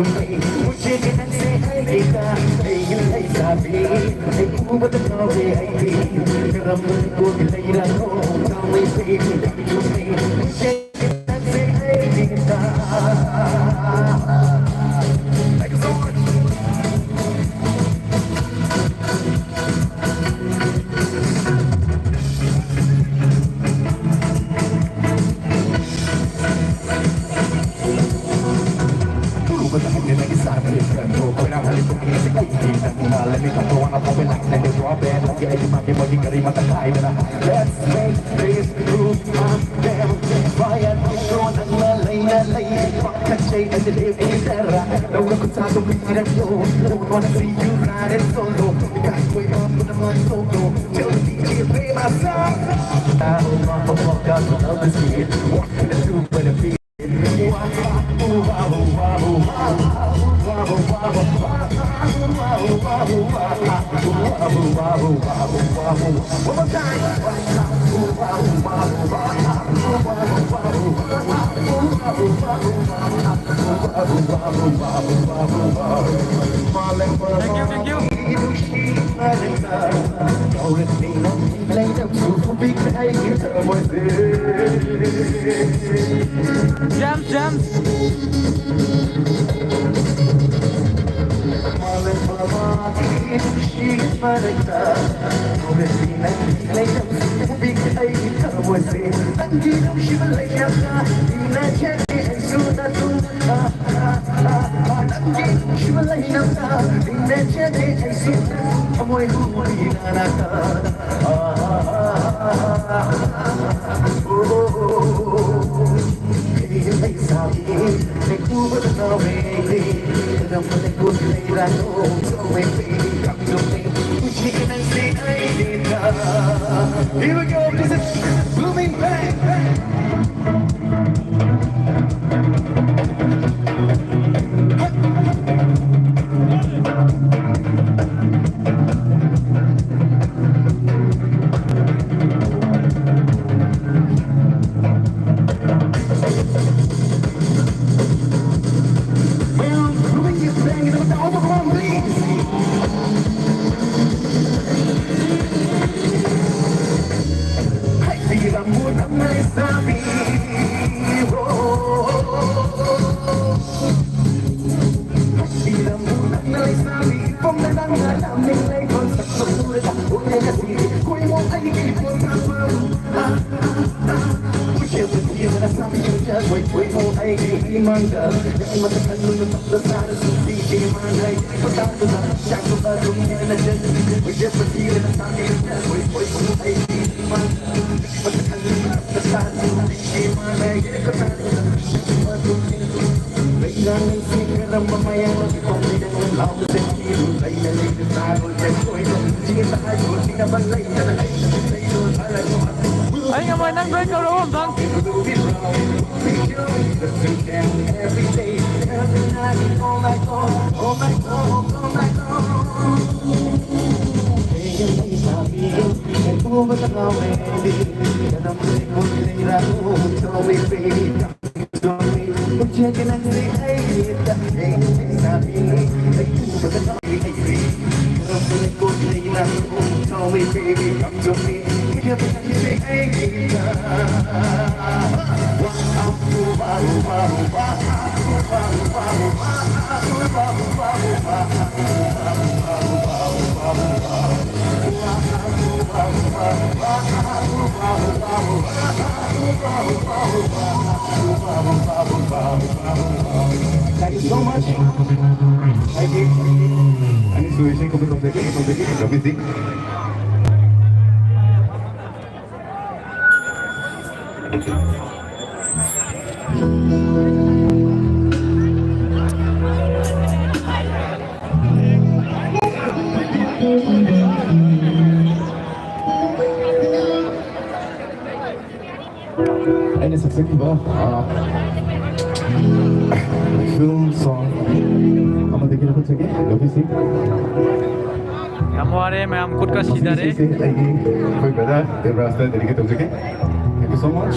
to me. मुझे कैसे आएगा ये साबी एक बदला वे आई गरम को ले रखो तुम्हें baby come to me. मुझे कैसे आएगा Thank you so much. Let me come to one of the like let me draw band like you might be working very much time let's make this groove damn fire on the lane fuck say and the live in terra no look at the beat and you don't want to see you ride it solo you got to wait up with the money solo tell the DJ play my song oh my god I love this kid walking the tube with a beat one more time. Thank you. Gems. Here we go, this is Blooming Bang. Anh em ơi, đang với câu đố không Thắng? Thank you so much. Thank you. Anh suy xin không biết công việc là cái gì. Anh is successful film song. हम देखिए कुछ है लवी सिंह हमारे में हम खुद का सीधा रे कोई बता देर रास्ता देने तुम सके thank you so much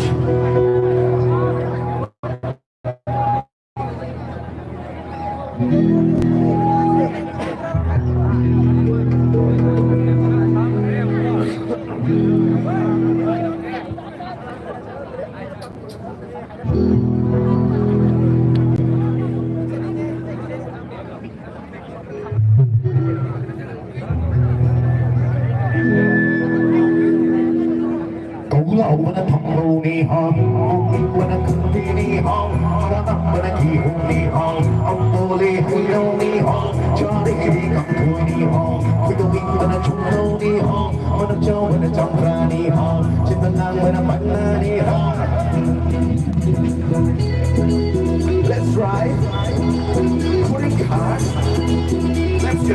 When I come rolling home, when I come in home, when I keep holding home, I'm only holding home, Johnny, come to home, we go in when I jump rolling home, when I jump, when I jump running home, chip and down when I'm running home. Let's ride, putting cars, let's go.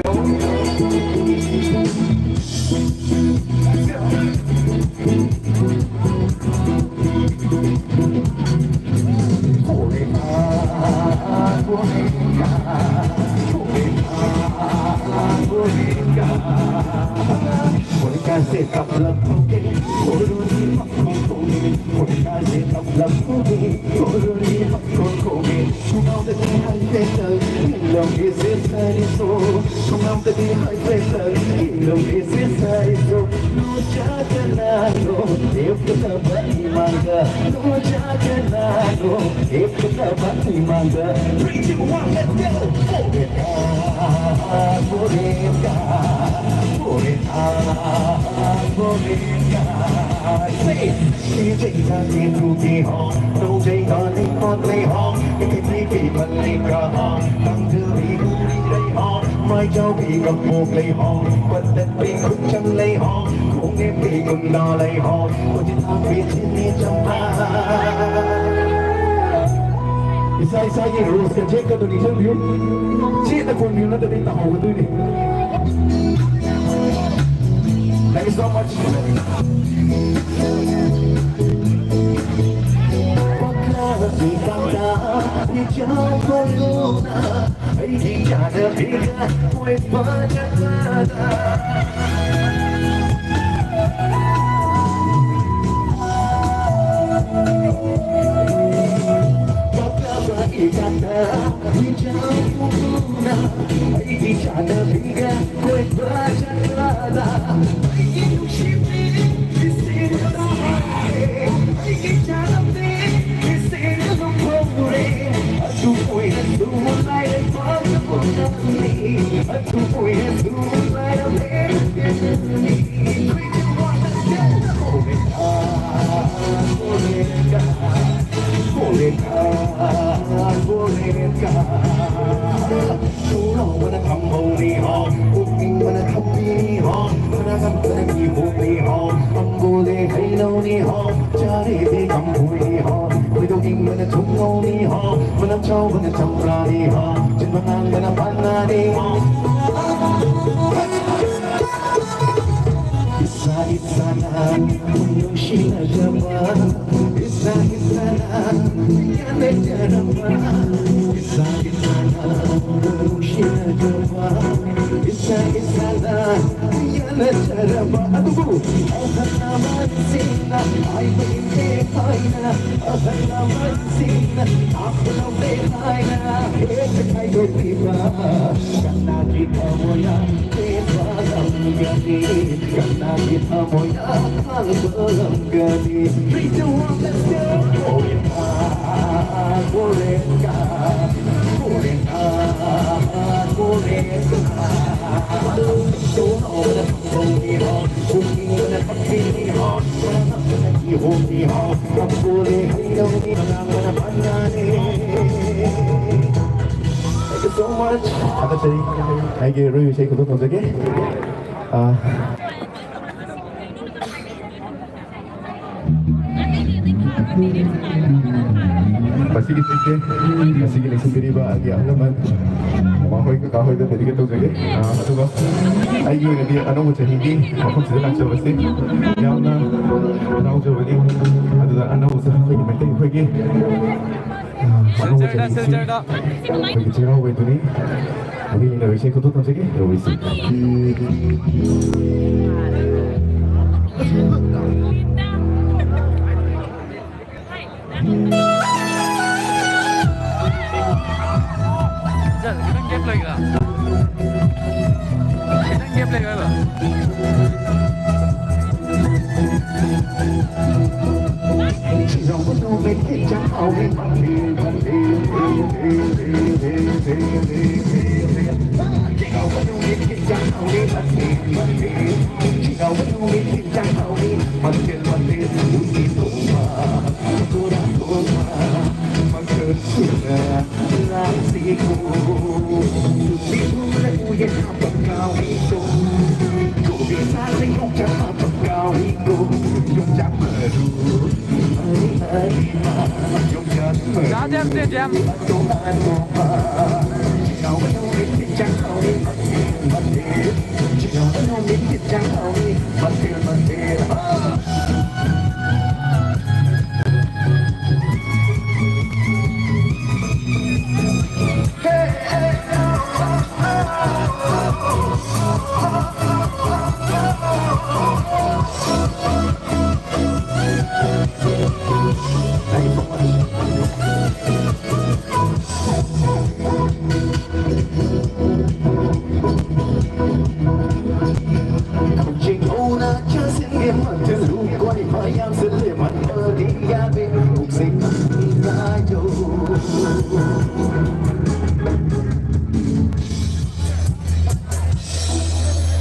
Sẽ tập lập ok, ôi đôi đi mặc con khổ nghề, ôi ta sẽ tập lập ok, ôi đôi đi mặc con khổ nghề, không nào ta đi hai phê lời, hình lòng kia sẽ sai đi số, không nào ta đi hai phê lời, hình lòng kia sẽ sai đi số, no cha cha no, if kita bagi mangga, no cha cha no, if kita bagi mangga, 3, 2, 1, let's go, Bolehkah, say, she take a thing to be home, no take a thing on lay home, if it may be but lay home, come to be who lay home, my job be a book lay home, but that be could chăng lay home, không em bị cùng nó lay home, có chỉ ta biết trên đi trong Isa-isa yung rules ka, check ka doon isang view. Check na kung yun na doon yung tao ka doon eh. Thank you so much. Pagkakasi kanta, ikaw pa luna, ay di ka nabigat, mo'y pagkakata. Ikata, ikaw pa luna, ay di ka nabigat, mo'y pagkakata. Ay inuksipin, isipin na ay ikinalapin, isipin na pagpuri. At tupoy na tumulay ay pagkapunami, at tupoy na tumulay ang pinagpinami. Bolehkah, Tolong mana kamu ni hong, Uping mana kamu ni hong, Mana kamu ni hong ni hong, Boleh hello ni hong, Cari di kamu ni hong, Uping mana tunggu ni hong, Mana cow mana cembra ni hong, Cenderung mana panah ni hong. Isa-isana, Munushina Java, Isa-isana, Yana Jarava, Isa-isana, Munushina Java, Isa-isana, Yana Jarava. Aduh, Ahana Sina, I believe Haina, Ahana Sina, Ahana Haina, Hey, I believe, Kana kita moya, Kita langgani, Kana kita moya, langgani. 3, 2, 1, let's go. Bolehkah, Tolong mana kamu ni hong, Uping mana kamu ni hong, Mana kamu ni hong, Kamu boleh hello ni, Mana panah ni. Thank you so much. Actually, I get really shake the photos again. Masih sendiri bagi alaman. Mahoy ka kahoy na dito sige. Ano ba? Ay yun hindi ano mo sa hindi. Ako sila lang siya basta. Yaw na ano jo bali. Ano da ano sa hoy may tay hoy ge. Ano mo sa Silchar da. Hoy ge chira hoy to ni. Abi ni hoy sige ko to sige. Hoy sige. Sir, kitang game लगेगा? kitang game लगेगा लो? Jam से jam.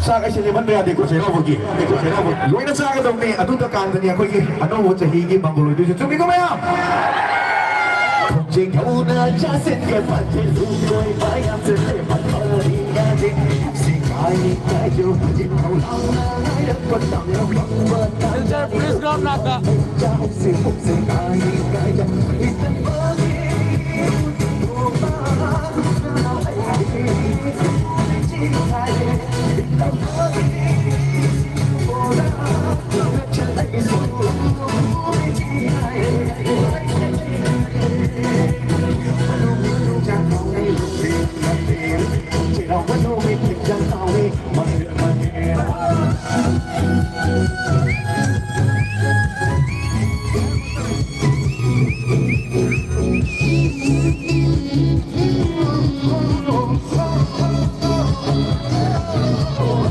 Sa kasi ni Mandaya di ko sila bugi. Di ko sila bugi. Luwi na sa akin daw ni adun ta kan niya ko ano ho sa higi manggulo dito. Tumi ko maya. Jing ho na jasin ke pati lukoy bayam se le patari ya de sikai kai jo jing ho na ya ko tang yo Silchar, please ground naga. jao se kai kai ja itan bagi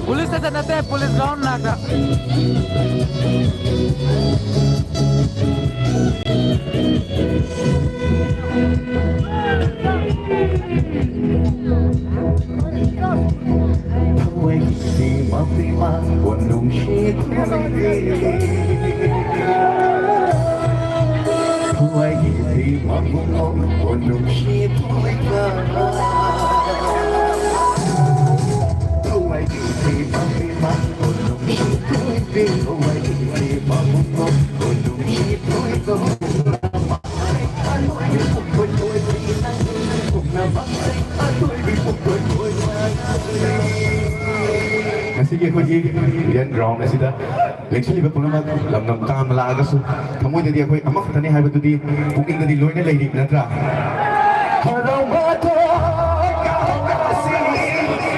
Police station natin, police ground naga. Sige ko yan ground na sida. Actually ba kung naman lamnam ka malaga so kamoy na di ako amak tani hay ba di booking na di loy na lady na tra. Hello mato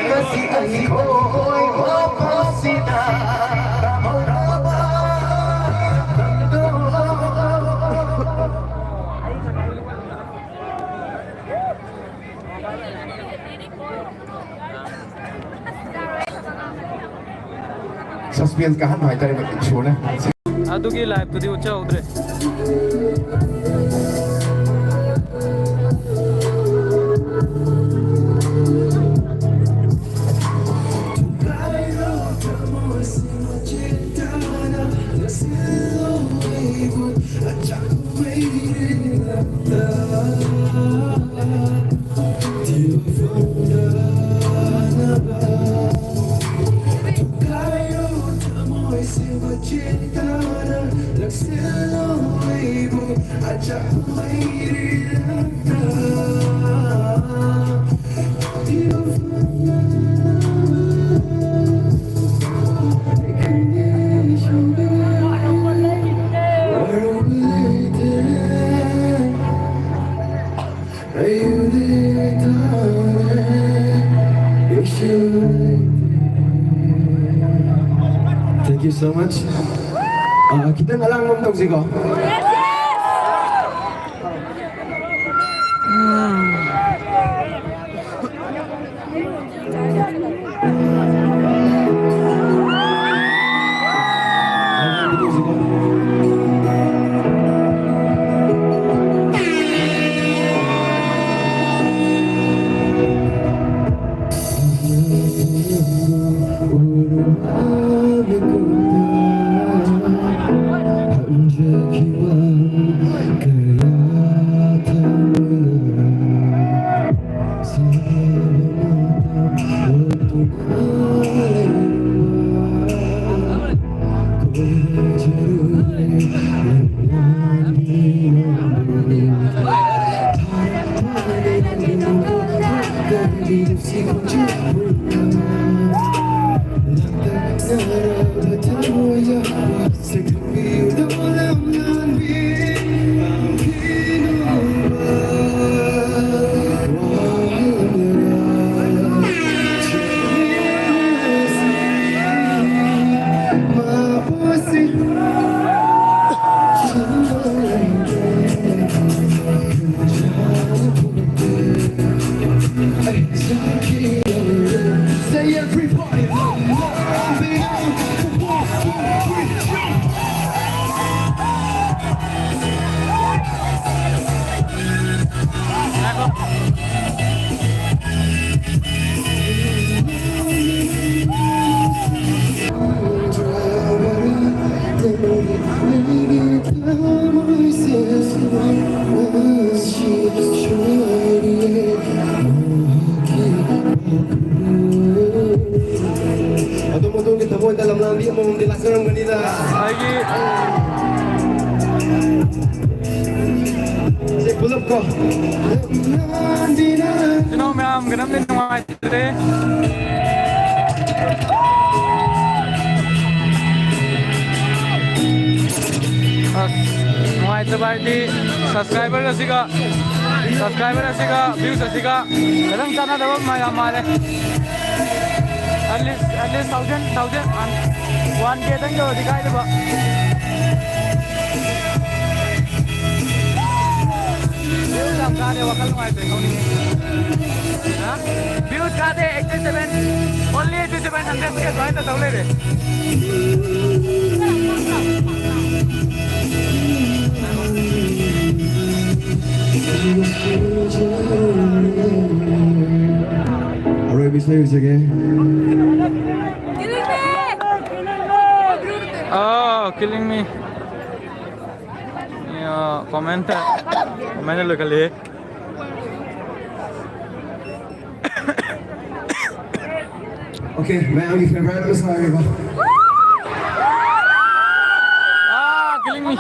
kasi ay ko'y mapasita. Suspense kahan hai tare show na. Adu की live तो दी उच्चा उधरे. Thank you so much. Kita ngalang ngom tong sigo. Say everybody, Atong kita mo dalam lang di mo dilaksanakan kanina. Lagi. Say pull up ko. Sino ma'am, ganam din mga ito. Mga ito ba subscriber na siga, views na siga. Kadang sana daw maya mare. At least 1,000 1K tang yo dikai diba. Views ang kade wakal mo ito ikaw ni. Ha? Views kade 87 only 8700 ke join ta tawle re. Alright, we say again. Oh, killing me. Yeah, comment look ali. Okay, मैं आपकी favourite को सारे को. Ah, killing me.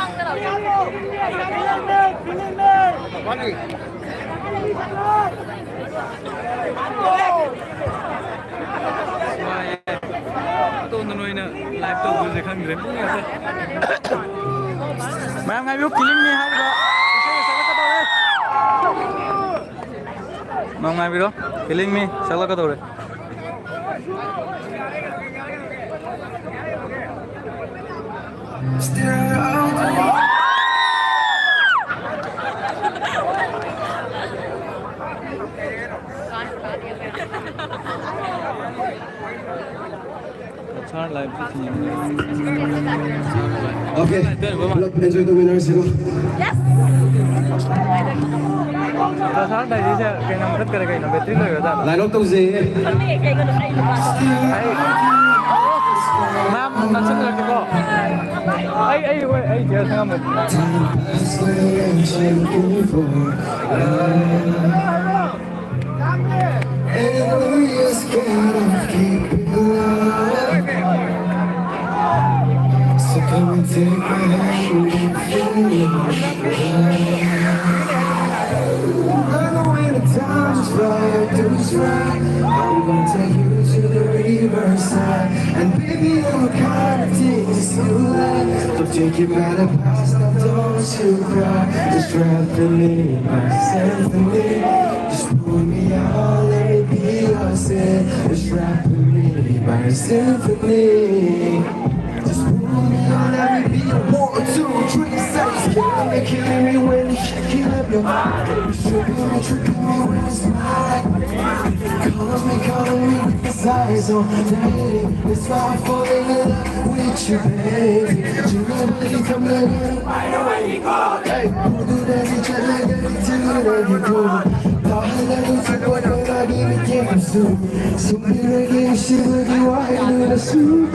Tôi nói nè, live tôi vừa khăn rếm cũng nghe. Mà em ngay biết killing me hay đó. Mà ngay biết đó, killing me, sao lại có đâu đấy? Okay, enjoy the winners, you know. Sáng đây đi cái năm rất cái năm betri rồi đó. Line up tông gì? Nam đặt chân được có. Ai giờ thằng mình. So come and take my hand. I know when the time's right, do it's right. I'm gonna take you to the riverside. And baby, I'm the kind of things you like. Don't take it by the past, now don't you cry. Just drop me, my symphony. Just pull me out, let me be yourself. Just drop me, my symphony. Just pull me out, let me be your 1, 2, 3, 6. Killing me when you shake up your mind. You're tripping me when you smile. Calling me with his eyes on dating. It's why I'm falling in love with you, baby. You never leave, come let me right away, you call. Hey, who do that, you try to get it to that you do. Darling, I need to go, but I give it to you soon. So be ready, shit, look you are in the suit.